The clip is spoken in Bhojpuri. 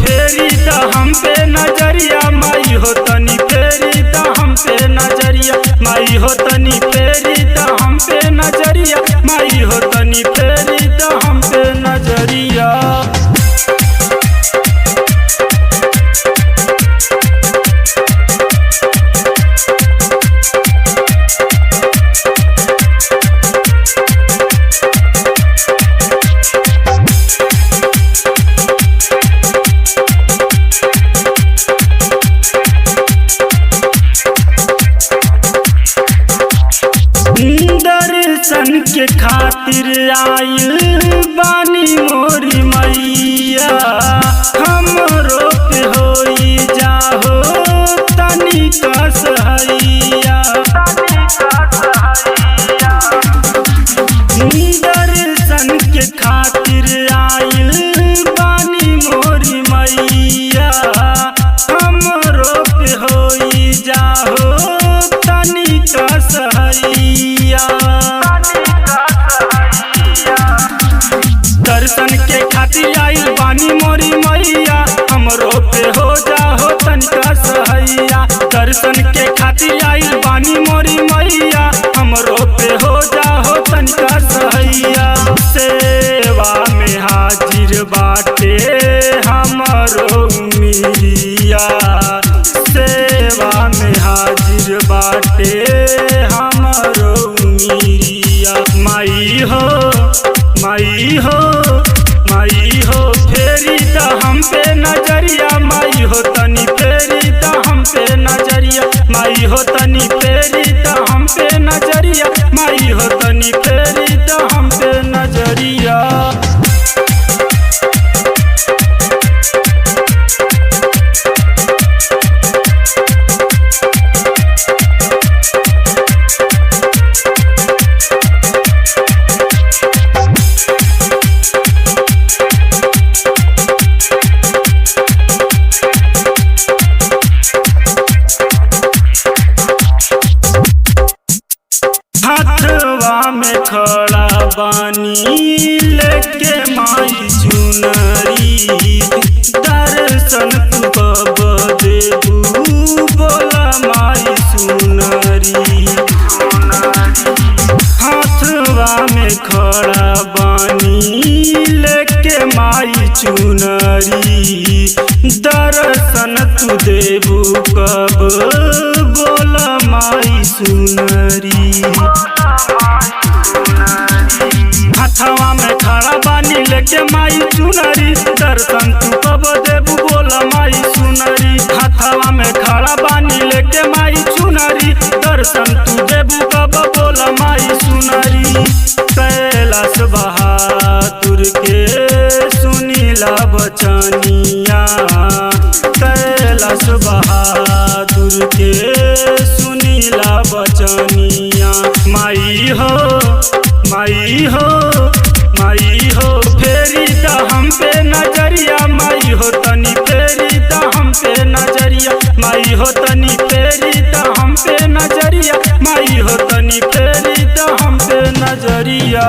फेरी द हम पे नजरिया माई हो तनी फेरी द हम पे नजरिया माई हो तनी फेरी द हम पे नजरिया माई हो तनी फेरी द हम पे नजरिया। दर्शन के खातिर आइल बानी मोरी मैया हमरो पे होई जाहो तनी का सहैया। दर्शन के खातिर आइल बानी मोरी मैया हमरो पे होई जाहो तनी का सहैया। दर्शन के खातिर आइल बानी मोरी मैया हमरो पे हो जाहो तनिका सहैया। दर्शन के खातिर आइल बानी मोरी मैया हमरो पे हो जाहो तनिका सहैया। सेवा में हाजिर बाटे हमरो मिलिया सेवा में हाजिर बाटे हमरो मिलिया। माई हो फेरी द हम पे नजरिया माई हो तनी फेरी द हम पे नजरिया माई हो तनी फेरी द हम पे नजरिया माई हो तनी फेरी द हम पे नजरिया। हाथवा में खड़ा बानी लेके माई चुनरी दर्शन तू कब देबू बोला माई सुनरी। हाथवा में खड़ा बानी लेके माई चुनरी दर्शन तू देबू कब बोला माई सुनरी। हाथवा में खड़ा बानी लेके माई चुनरी दर्शन तू कब देबू बोला माई सुनरी। हाथवा में खड़ा बानी लेके माई चुनरी दर्शन तू देबू कब बोला माई सुनरी। कैलाश बहादुर के सुनीला बचनिया कैलाश बहादुर के सुनीला बचनिया। माई हो फेरी द हम पे नजरिया माई हो तनी फेरी द हम पे नजरिया माई हो तनी फेरी द हम पे नजरिया माई हो तनी फेरी द हम पे नजरिया।